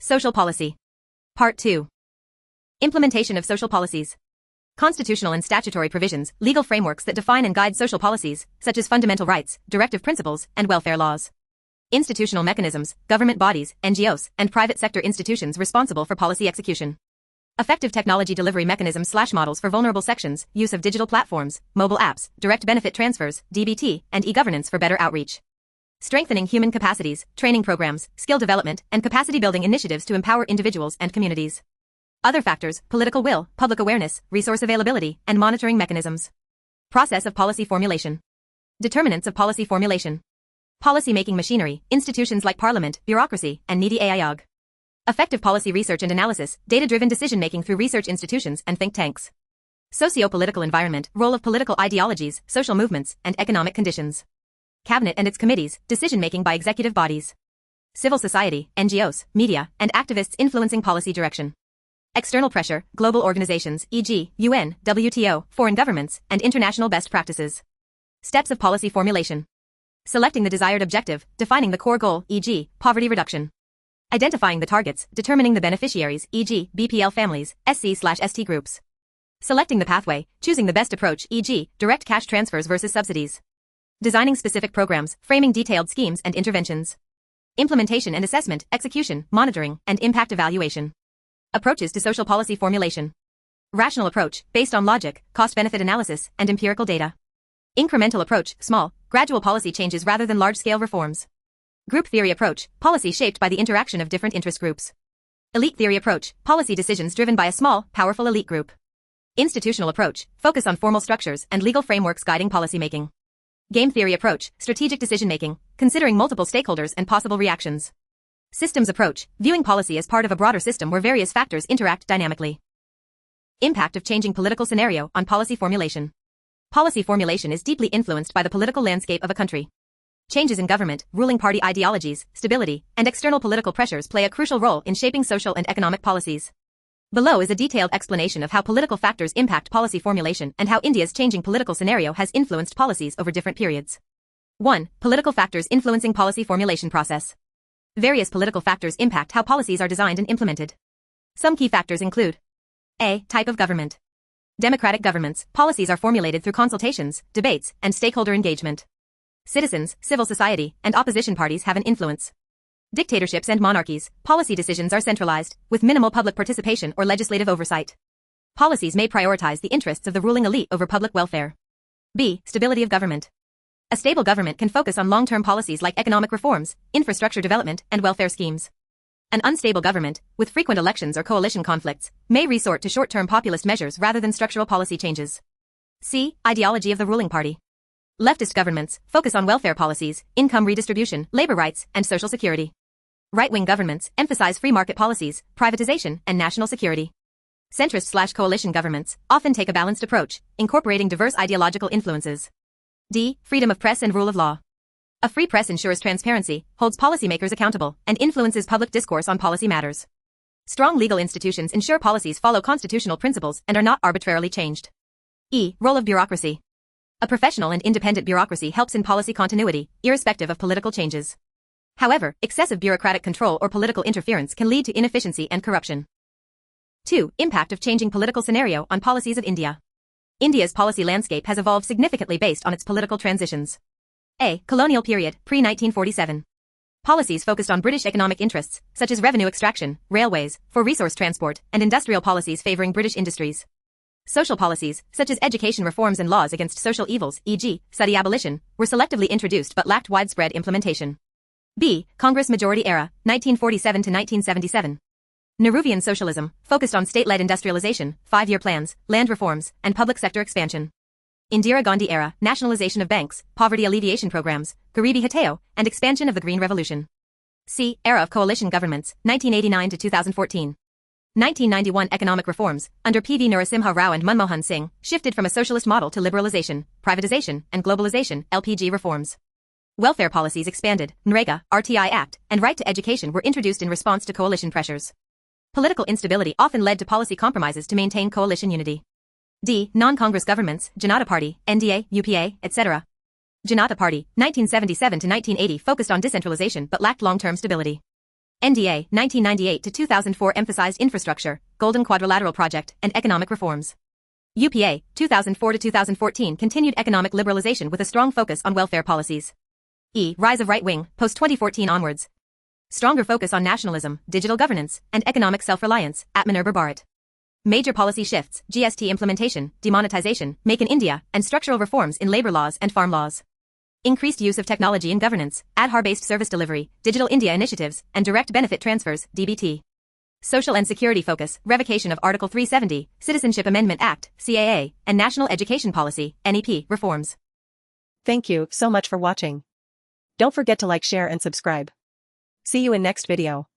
Social Policy. Part 2. Implementation of social policies. Constitutional and statutory provisions, legal frameworks that define and guide social policies, such as fundamental rights, directive principles, and welfare laws. Institutional mechanisms, government bodies, NGOs, and private sector institutions responsible for policy execution. Effective technology delivery mechanisms/models for vulnerable sections, use of digital platforms, mobile apps, direct benefit transfers, DBT, and e-governance for better outreach. Strengthening human capacities, training programs, skill development, and capacity-building initiatives to empower individuals and communities. Other factors: political will, public awareness, resource availability, and monitoring mechanisms. Process of policy formulation. Determinants of policy formulation. Policy-making machinery, institutions like parliament, bureaucracy, and NITI Aayog. Effective policy research and analysis, data-driven decision-making through research institutions and think tanks. Socio-political environment, role of political ideologies, social movements, and economic conditions. Cabinet and its committees, decision-making by executive bodies. Civil society, NGOs, media, and activists influencing policy direction. External pressure, global organizations, e.g., UN, WTO, foreign governments, and international best practices. Steps of policy formulation. Selecting the desired objective, defining the core goal, e.g., poverty reduction. Identifying the targets, determining the beneficiaries, e.g., BPL families, SC/ST groups. Selecting the pathway, choosing the best approach, e.g., direct cash transfers versus subsidies. Designing specific programs, framing detailed schemes and interventions. Implementation and assessment, execution, monitoring, and impact evaluation. Approaches to social policy formulation. Rational approach, based on logic, cost-benefit analysis, and empirical data. Incremental approach, small, gradual policy changes rather than large-scale reforms. Group theory approach, policy shaped by the interaction of different interest groups. Elite theory approach, policy decisions driven by a small, powerful elite group. Institutional approach, focus on formal structures and legal frameworks guiding policymaking. Game theory approach, strategic decision-making, considering multiple stakeholders and possible reactions. Systems approach, viewing policy as part of a broader system where various factors interact dynamically. Impact of changing political scenario on policy formulation. Policy formulation is deeply influenced by the political landscape of a country. Changes in government, ruling party ideologies, stability, and external political pressures play a crucial role in shaping social and economic policies. Below is a detailed explanation of how political factors impact policy formulation and how India's changing political scenario has influenced policies over different periods. 1. Political factors influencing policy formulation process. Various political factors impact how policies are designed and implemented. Some key factors include: A. Type of government. Democratic governments, policies are formulated through consultations, debates, and stakeholder engagement. Citizens, civil society, and opposition parties have an influence. Dictatorships and monarchies, policy decisions are centralized, with minimal public participation or legislative oversight. Policies may prioritize the interests of the ruling elite over public welfare. B. Stability of government. A stable government can focus on long-term policies like economic reforms, infrastructure development, and welfare schemes. An unstable government, with frequent elections or coalition conflicts, may resort to short-term populist measures rather than structural policy changes. C. Ideology of the ruling party. Leftist governments focus on welfare policies, income redistribution, labor rights, and social security. Right-wing governments emphasize free market policies, privatization, and national security. Centrist/coalition governments often take a balanced approach, incorporating diverse ideological influences. D. Freedom of press and rule of law. A free press ensures transparency, holds policymakers accountable, and influences public discourse on policy matters. Strong legal institutions ensure policies follow constitutional principles and are not arbitrarily changed. E. Role of bureaucracy. A professional and independent bureaucracy helps in policy continuity, irrespective of political changes. However, excessive bureaucratic control or political interference can lead to inefficiency and corruption. 2. Impact of changing political scenario on policies of India. India's policy landscape has evolved significantly based on its political transitions. A. Colonial period, pre-1947. Policies focused on British economic interests, such as revenue extraction, railways, for resource transport, and industrial policies favoring British industries. Social policies, such as education reforms and laws against social evils, e.g., sati abolition, were selectively introduced but lacked widespread implementation. B. Congress Majority Era, 1947 to 1977. Nehruvian socialism, focused on state-led industrialization, 5-year plans, land reforms, and public sector expansion. Indira Gandhi Era, nationalization of banks, poverty alleviation programs, Garibi Hatao, and expansion of the Green Revolution. C. Era of coalition governments, 1989 to 2014. 1991 economic reforms, under P.V. Narasimha Rao and Manmohan Singh, shifted from a socialist model to liberalization, privatization, and globalization, LPG reforms. Welfare policies expanded, NREGA, RTI Act, and right to education were introduced in response to coalition pressures. Political instability often led to policy compromises to maintain coalition unity. D. Non-Congress governments, Janata Party, NDA, UPA, etc. Janata Party, 1977 to 1980 focused on decentralization but lacked long-term stability. NDA, 1998 to 2004 emphasized infrastructure, Golden Quadrilateral Project, and economic reforms. UPA, 2004 to 2014 continued economic liberalization with a strong focus on welfare policies. Rise of right-wing, post-2014 onwards. Stronger focus on nationalism, digital governance, and economic self-reliance, Atmanerbhar Bharat. Major policy shifts, GST implementation, demonetization, Make in India, and structural reforms in labor laws and farm laws. Increased use of technology in governance, Aadhaar-based service delivery, Digital India initiatives, and direct benefit transfers, DBT. Social and security focus, revocation of Article 370, Citizenship Amendment Act, CAA, and National Education Policy, NEP, reforms. Thank you so much for watching. Don't forget to like, share and subscribe. See you in next video.